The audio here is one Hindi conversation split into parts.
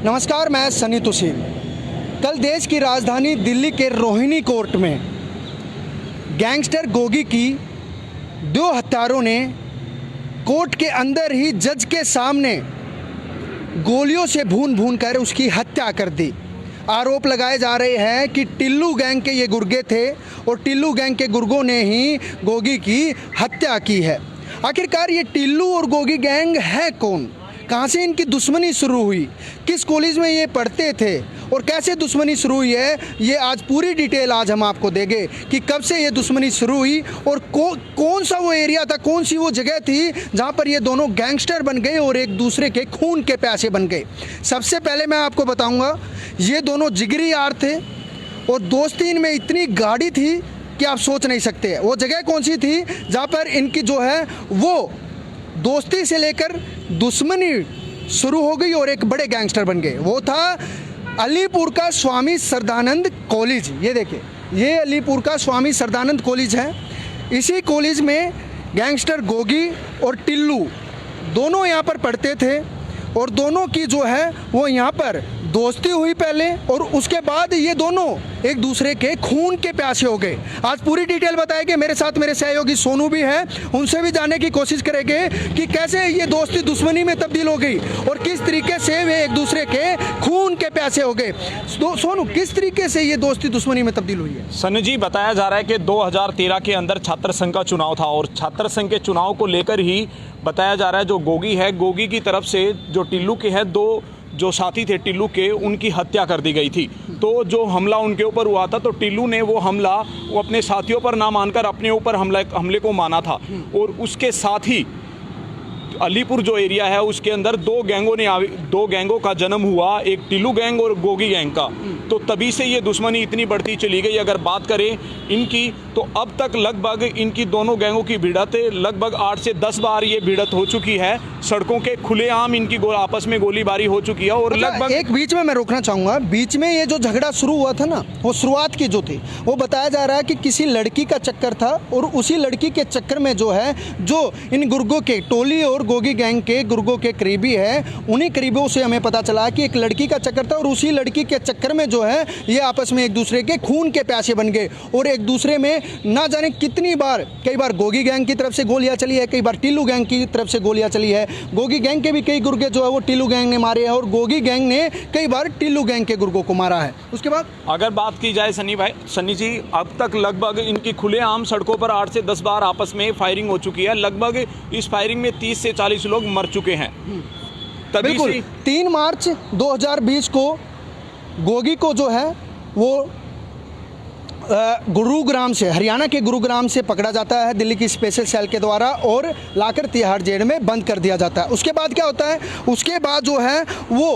नमस्कार, मैं सनी तुसीन। कल देश की राजधानी दिल्ली के रोहिणी कोर्ट में गैंगस्टर गोगी की दो हत्यारों ने कोर्ट के अंदर ही जज के सामने गोलियों से भून भून कर उसकी हत्या कर दी। आरोप लगाए जा रहे हैं कि टिल्लू गैंग के ये गुर्गे थे और टिल्लू गैंग के गुर्गों ने ही गोगी की हत्या की है। आखिरकार ये टिल्लू और गोगी गैंग है कौन, कहाँ से इनकी दुश्मनी शुरू हुई, किस कॉलेज में ये पढ़ते थे और कैसे दुश्मनी शुरू हुई है, ये आज पूरी डिटेल आज हम आपको देंगे कि कब से ये दुश्मनी शुरू हुई और कौन सा वो एरिया था, कौन सी वो जगह थी जहाँ पर ये दोनों गैंगस्टर बन गए और एक दूसरे के खून के प्यासे बन गए। सबसे पहले मैं आपको बताऊँगा, ये दोनों जिगरी यार थे और दोस्ती इनमें इतनी गाढ़ी थी कि आप सोच नहीं सकते। वो जगह कौन सी थी जहाँ पर इनकी जो है वो दोस्ती से लेकर दुश्मनी शुरू हो गई और एक बड़े गैंगस्टर बन गए। वो था अलीपुर का स्वामी श्रद्धानंद कॉलेज। ये देखिए, ये अलीपुर का स्वामी श्रद्धानंद कॉलेज है। इसी कॉलेज में गैंगस्टर गोगी और टिल्लू दोनों यहाँ पर पढ़ते थे और दोनों की जो है वो यहाँ पर दोस्ती हुई पहले और उसके बाद ये दोनों एक दूसरे के खून के प्यासे हो गए। आज पूरी डिटेल बताएंगे। मेरे साथ मेरे सहयोगी सोनू भी है, उनसे भी जानने की कोशिश करेंगे कि कैसे ये दोस्ती दुश्मनी में तब्दील हो गई और किस तरीके से वे एक दूसरे के खून के प्यासे हो गए। सोनू, किस तरीके से ये दोस्ती दुश्मनी में तब्दील हुई है? सनी जी, बताया जा रहा है कि 2013 के अंदर छात्र संघ का चुनाव था और छात्र संघ के चुनाव को लेकर ही बताया जा रहा है जो गोगी है, गोगी की तरफ से जो टिल्लू के हैं, दो जो साथी थे टिल्लू के, उनकी हत्या कर दी गई थी। तो जो हमला उनके ऊपर हुआ था, तो टिल्लू ने वो हमला वो अपने साथियों पर ना मानकर अपने ऊपर हमले को माना था। और उसके साथ ही अलीपुर जो एरिया है उसके अंदर दो गैंगों का जन्म हुआ, एक टिल्लू गैंग और गोगी गैंग का। तो तभी से ये दुश्मनी इतनी बढ़ती चली गई। अगर बात करें इनकी, तो अब तक लगभग इनकी दोनों गैंगों की भिड़ंतें लगभग 8 से 10 बार ये भिड़ंत हो चुकी है। सड़कों के खुलेआम इनकी आपस में गोलीबारी हो चुकी है। और लगभग एक बीच में मैं रोकना चाहूँगा, बीच में ये जो झगड़ा शुरू हुआ था ना, वो शुरुआत की जो थी, वो बताया जा रहा है कि किसी लड़की का चक्कर था और उसी लड़की के चक्कर में जो है, जो इन गुर्गों के टोली और गोगी गैंग के गुर्गों के करीबी है, उन्हीं करीबों से हमें पता चला कि एक लड़की का चक्कर था और उसी लड़की के चक्कर में जो है ये आपस में एक दूसरे के खून के प्यासे बन गए और एक दूसरे में ना जाने कितनी बार, कई बार गोगी गैंग की तरफ से गोलियां चली है, कई बार टिल्लू गैंग की तरफ से गोलियां चली है। गोगी गैंग के भी कई गुर्गे जो है वो टिल्लू गैंग ने मारे हैं और गोगी गैंग ने कई बार टिल्लू गैंग के गुर्गों को मारा है। उसके बाद अगर बात की जाए सनी जी, अब तक लगभग इनकी खुलेआम सड़कों पर 8 से 10 बार आपस में फायरिंग हो चुकी है। लगभग इस फायरिंग में 30 से 40 लोग मर चुके हैं। तभी से 3 मार्च 2020 को गोगी को जो है वो गुरुग्राम से, हरियाणा के गुरुग्राम से पकड़ा जाता है दिल्ली की स्पेशल सेल के द्वारा और लाकर तिहाड़ जेल में बंद कर दिया जाता है। उसके बाद क्या होता है, उसके बाद जो है वो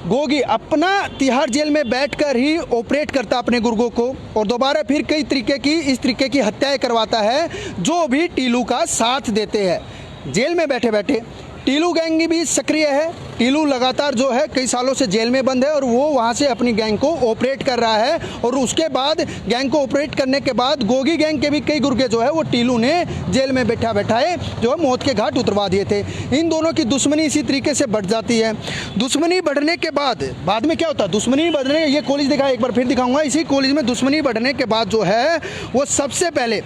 गोगी अपना तिहाड़ जेल में बैठकर ही ऑपरेट करता अपने गुर्गों को और दोबारा फिर कई तरीके की इस तरीके की हत्याएं करवाता है जो भी टिल्लू का साथ देते हैं। जेल में बैठे बैठे टिल्लू गैंग भी सक्रिय है। टिल्लू लगातार जो है कई सालों से जेल में बंद है और वो वहाँ से अपनी गैंग को ऑपरेट कर रहा है और उसके बाद गैंग को ऑपरेट करने के बाद गोगी गैंग के भी कई गुर्गे जो है वो टिल्लू ने जेल में बैठाए जो है मौत के घाट उतरवा दिए थे। इन दोनों की दुश्मनी इसी तरीके से बढ़ जाती है। दुश्मनी बढ़ने के बाद में क्या होता है, दुश्मनी बढ़ने, ये कॉलेज दिखाया, एक बार फिर दिखाऊंगा। इसी कॉलेज में दुश्मनी बढ़ने के बाद जो है वो सबसे पहले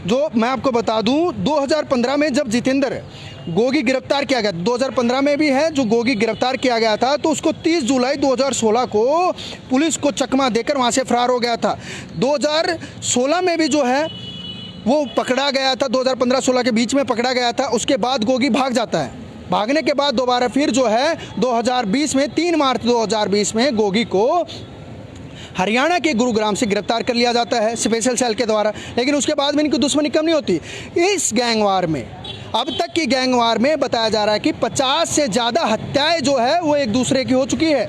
जो मैं आपको बता दूं, 2015 में जब जितेंद्र गोगी गिरफ्तार किया गया, 2015 में भी है जो गोगी गिरफ्तार किया गया था, तो उसको 30 जुलाई 2016 को पुलिस को चकमा देकर वहाँ से फरार हो गया था। 2016 में भी जो है वो पकड़ा गया था, 2015-16 के बीच में पकड़ा गया था। उसके बाद गोगी भाग जाता है। भागने के बाद दोबारा फिर जो है 2020 में 3 मार्च 2020 में गोगी को हरियाणा के गुरुग्राम से गिरफ्तार कर लिया जाता है स्पेशल सेल के द्वारा। लेकिन उसके बाद में इनकी दुश्मनी कम नहीं होती। इस गैंगवार में, अब तक की गैंगवार में बताया जा रहा है कि 50 से ज़्यादा हत्याएं जो है वो एक दूसरे की हो चुकी है।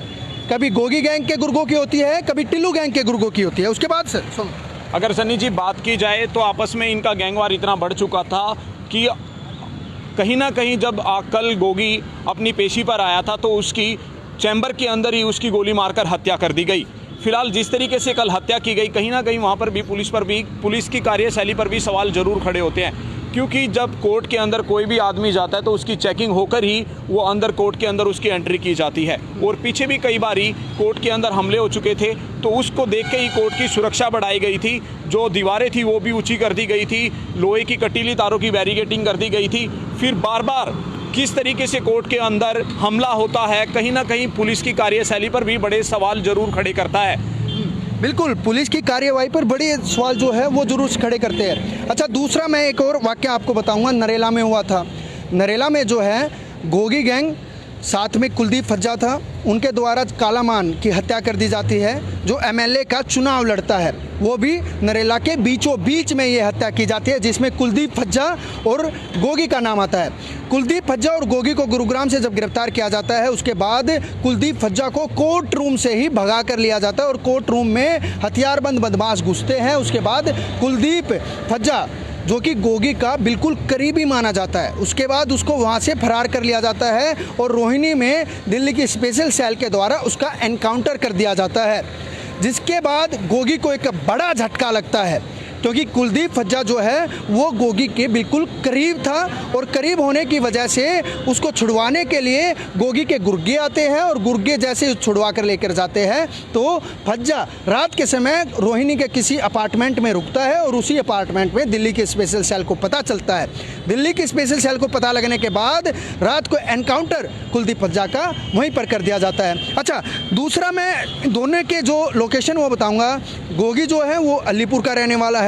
कभी गोगी गैंग के गुर्गों की होती है, कभी टिल्लू गैंग के गुर्गों की होती है। उसके बाद से अगर सनी जी बात की जाए तो आपस में इनका गैंगवार इतना बढ़ चुका था कि कहीं ना कहीं जब कल गोगी अपनी पेशी पर आया था तो उसकी चैम्बर के अंदर ही उसकी गोली मारकर हत्या कर दी गई। फिलहाल जिस तरीके से कल हत्या की गई, कहीं ना कहीं वहाँ पर भी पुलिस की कार्यशैली पर भी सवाल जरूर खड़े होते हैं। क्योंकि जब कोर्ट के अंदर कोई भी आदमी जाता है तो उसकी चेकिंग होकर ही वो अंदर कोर्ट के अंदर उसकी एंट्री की जाती है। और पीछे भी कई बारी कोर्ट के अंदर हमले हो चुके थे, तो उसको देख के ही कोर्ट की सुरक्षा बढ़ाई गई थी। जो दीवारें थी वो भी ऊंची कर दी गई थी, लोहे की कटीली तारों की बैरिकेडिंग कर दी गई थी। फिर बार बार किस तरीके से कोर्ट के अंदर हमला होता है, कहीं ना कहीं पुलिस की कार्यशैली पर भी बड़े सवाल जरूर खड़े करता है। बिल्कुल, पुलिस की कार्यवाही पर बड़े सवाल जो है वो जरूर खड़े करते हैं। अच्छा, दूसरा मैं एक और वाक़या आपको बताऊंगा, नरेला में हुआ था। नरेला में जो है गोगी गैंग, साथ में कुलदीप फज्जा था, उनके द्वारा कालामान की हत्या कर दी जाती है। जो एमएलए का चुनाव लड़ता है वो भी नरेला के बीचों बीच में ये हत्या की जाती है, जिसमें कुलदीप फज्जा और गोगी का नाम आता है। कुलदीप फज्जा और गोगी को गुरुग्राम से जब गिरफ्तार किया जाता है, उसके बाद कुलदीप फज्जा को कोर्ट रूम से ही भगा कर लिया जाता है और कोर्ट रूम में हथियारबंद बदमाश घुसते हैं। उसके बाद कुलदीप फज्जा, जो कि गोगी का बिल्कुल करीबी माना जाता है, उसके बाद उसको वहाँ से फरार कर लिया जाता है और रोहिणी में दिल्ली की स्पेशल सेल के द्वारा उसका एनकाउंटर कर दिया जाता है। जिसके बाद गोगी को एक बड़ा झटका लगता है, क्योंकि कुलदीप फज्जा जो है वो गोगी के बिल्कुल करीब था और करीब होने की वजह से उसको छुड़वाने के लिए गोगी के गुर्गे आते हैं और गुर्गे जैसे छुड़वा कर लेकर जाते हैं तो फज्जा रात के समय रोहिणी के किसी अपार्टमेंट में रुकता है और उसी अपार्टमेंट में दिल्ली के स्पेशल सेल को पता चलता है। दिल्ली की स्पेशल सेल को पता लगने के बाद रात को एनकाउंटर कुलदीप फज्जा का वहीं पर कर दिया जाता है। अच्छा, दूसरा मैं दोनों के जो लोकेशन वो बताऊँगा। गोगी जो है वो अलीपुर का रहने वाला है,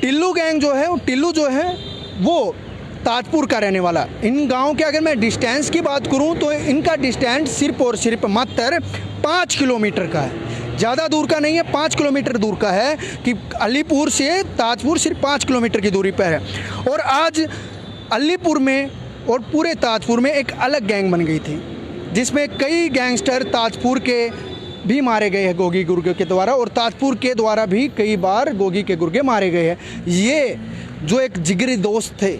टिल्लू गैंग जो है, टिल्लू जो है वो ताजपुर का रहने वाला। इन गांव के अगर मैं डिस्टेंस की बात करूं तो इनका डिस्टेंस सिर्फ और सिर्फ मात्र 5 किलोमीटर का है, ज़्यादा दूर का नहीं है, 5 किलोमीटर दूर का है। कि अलीपुर से ताजपुर सिर्फ 5 किलोमीटर की दूरी पर है। और आज अलीपुर में और पूरे ताजपुर में एक अलग गैंग बन गई थी, जिसमें कई गैंगस्टर ताजपुर के भी मारे गए हैं गोगी गुर्गे के द्वारा, और ताजपुर के द्वारा भी कई बार गोगी के गुर्गे मारे गए हैं। ये जो एक जिगरी दोस्त थे,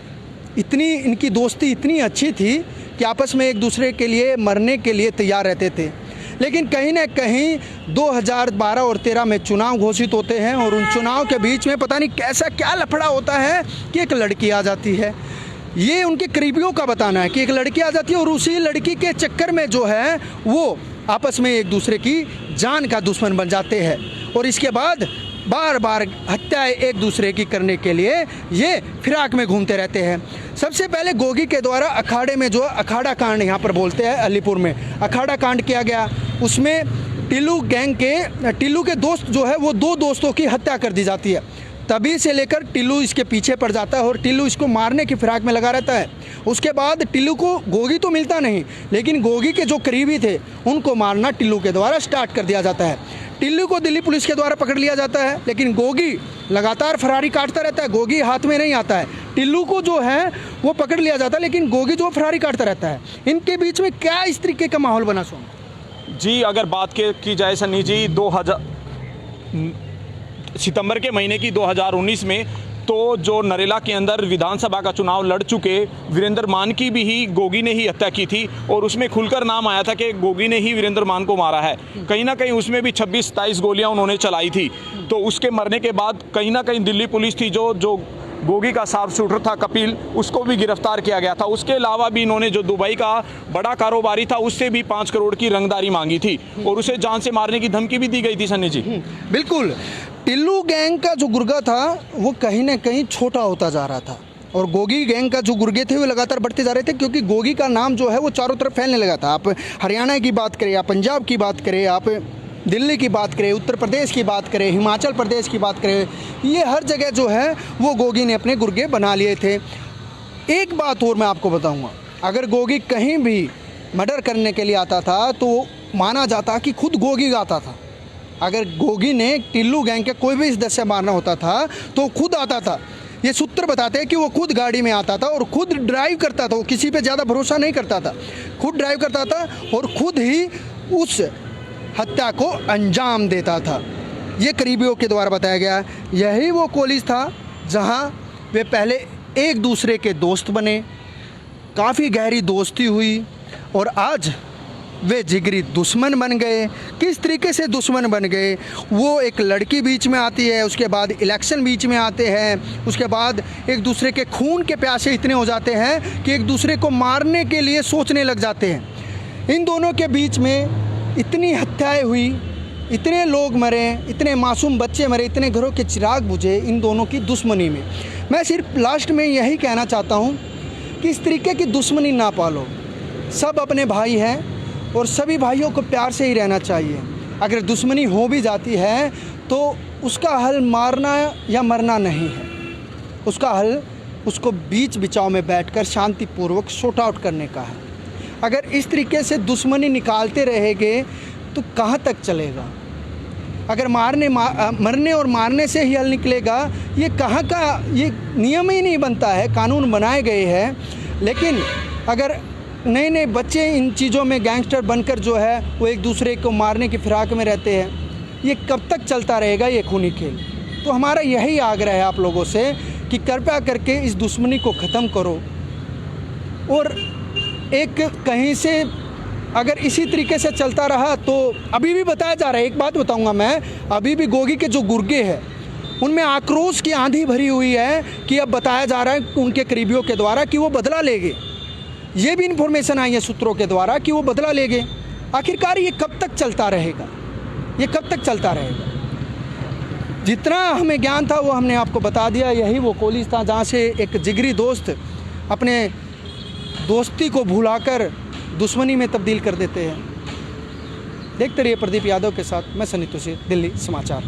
इतनी इनकी दोस्ती इतनी अच्छी थी कि आपस में एक दूसरे के लिए मरने के लिए तैयार रहते थे। लेकिन कहीं ना कहीं 2012 और 13 में चुनाव घोषित होते हैं और उन चुनाव के बीच में पता नहीं कैसा क्या लफड़ा होता है कि एक लड़की आ जाती है। ये उनके करीबियों का बताना है कि एक लड़की आ जाती है और उसी लड़की के चक्कर में जो है वो आपस में एक दूसरे की जान का दुश्मन बन जाते हैं और इसके बाद बार बार हत्याएं एक दूसरे की करने के लिए ये फिराक में घूमते रहते हैं। सबसे पहले गोगी के द्वारा अखाड़े में जो अखाड़ा कांड यहाँ पर बोलते हैं, अलीपुर में अखाड़ा कांड किया गया। उसमें टिल्लू गैंग के टिल्लू के दोस्त जो है वो 2 दोस्तों की हत्या कर दी जाती है। तभी से लेकर टिल्लू इसके पीछे पड़ जाता है और टिल्लू इसको मारने की फिराक में लगा रहता है। उसके बाद टिल्लू को गोगी तो मिलता नहीं, लेकिन गोगी के जो करीबी थे उनको मारना टिल्लू के द्वारा स्टार्ट कर दिया जाता है। टिल्लू को दिल्ली पुलिस के द्वारा पकड़ लिया जाता है, लेकिन गोगी लगातार फरारी काटता रहता है, गोगी हाथ में नहीं आता है। टिल्लू को जो है वो पकड़ लिया जाता है, लेकिन गोगी जो फरारी काटता रहता है। इनके बीच में क्या इस तरीके का माहौल बना सोम जी? अगर बात की जाए सन्नी जी, 2000 सितंबर के महीने की 2019 में तो जो नरेला के अंदर विधानसभा का चुनाव लड़ चुके वीरेंद्र मान की भी ही गोगी ने ही हत्या की थी और उसमें खुलकर नाम आया था कि गोगी ने ही वीरेंद्र मान को मारा है। कहीं ना कहीं उसमें भी 26-27 गोलियां उन्होंने चलाई थी। तो उसके मरने के बाद कहीं ना कहीं दिल्ली पुलिस थी जो गोगी का शार्प शूटर था कपिल, उसको भी गिरफ्तार किया गया था। उसके अलावा भी इन्होंने जो दुबई का बड़ा कारोबारी था उससे भी 5 करोड़ की रंगदारी मांगी थी और उसे जान से मारने की धमकी भी दी गई थी सन्नी जी। बिल्कुल, टिल्लू गैंग का जो गुर्गा था वो कहीं ना कहीं छोटा होता जा रहा था और गोगी गैंग का जो गुर्गे थे वो लगातार बढ़ते जा रहे थे, क्योंकि गोगी का नाम जो है वो चारों तरफ फैलने लगा था। आप हरियाणा की बात करें, आप पंजाब की बात करें, आप दिल्ली की बात करें, उत्तर प्रदेश की बात करें, हिमाचल प्रदेश की बात करें, ये हर जगह जो है वो गोगी ने अपने गुर्गे बना लिए थे। एक बात और मैं आपको बताऊंगा, अगर गोगी कहीं भी मर्डर करने के लिए आता था तो माना जाता कि खुद गोगी आता था। अगर गोगी ने टिल्लू गैंग के कोई भी सदस्य मारना होता था तो खुद आता था। ये सूत्र बताते हैं कि वो खुद गाड़ी में आता था और खुद ड्राइव करता था, वो किसी पे ज़्यादा भरोसा नहीं करता था, खुद ड्राइव करता था और खुद ही उस हत्या को अंजाम देता था। ये करीबियों के द्वारा बताया गया। यही वो कॉलेज था जहाँ वे पहले एक दूसरे के दोस्त बने, काफ़ी गहरी दोस्ती हुई और आज वे जिगरी दुश्मन बन गए। किस तरीके से दुश्मन बन गए? वो एक लड़की बीच में आती है, उसके बाद इलेक्शन बीच में आते हैं, उसके बाद एक दूसरे के खून के प्यासे इतने हो जाते हैं कि एक दूसरे को मारने के लिए सोचने लग जाते हैं। इन दोनों के बीच में इतनी हत्याएं हुई, इतने लोग मरे, इतने मासूम बच्चे मरे, इतने घरों के चिराग बुझे इन दोनों की दुश्मनी में। मैं सिर्फ लास्ट में यही कहना चाहता हूँ कि इस तरीके की दुश्मनी ना पालो। सब अपने भाई हैं और सभी भाइयों को प्यार से ही रहना चाहिए। अगर दुश्मनी हो भी जाती है तो उसका हल मारना या मरना नहीं है, उसका हल उसको बीच बिचाव में बैठकर शांतिपूर्वक सॉर्ट आउट करने का है। अगर इस तरीके से दुश्मनी निकालते रहेंगे तो कहाँ तक चलेगा? अगर मरने और मारने से ही हल निकलेगा, ये कहाँ का ये नियम ही नहीं बनता है। कानून बनाए गए हैं, लेकिन अगर नए नए बच्चे इन चीज़ों में गैंगस्टर बनकर जो है वो एक दूसरे को मारने की फिराक में रहते हैं, ये कब तक चलता रहेगा ये खूनी खेल? तो हमारा यही आग्रह है आप लोगों से कि कृपया करके इस दुश्मनी को ख़त्म करो। और एक कहीं से अगर इसी तरीके से चलता रहा तो अभी भी बताया जा रहा है, एक बात बताऊंगा मैं, अभी भी गोगी के जो गुर्गे हैं उनमें आक्रोश की आंधी भरी हुई है कि अब बताया जा रहा है उनके करीबियों के द्वारा कि वो बदला लेंगे। ये भी इन्फॉर्मेशन आई है सूत्रों के द्वारा कि वो बदला लेंगे। आखिरकार ये कब तक चलता रहेगा? ये कब तक चलता रहेगा? जितना हमें ज्ञान था वो हमने आपको बता दिया। यही वो कॉलेज था जहाँ से एक जिगरी दोस्त अपने दोस्ती को भुलाकर दुश्मनी में तब्दील कर देते हैं। देखते रहिए प्रदीप यादव के साथ। मैं सनी तुषी, दिल्ली समाचार।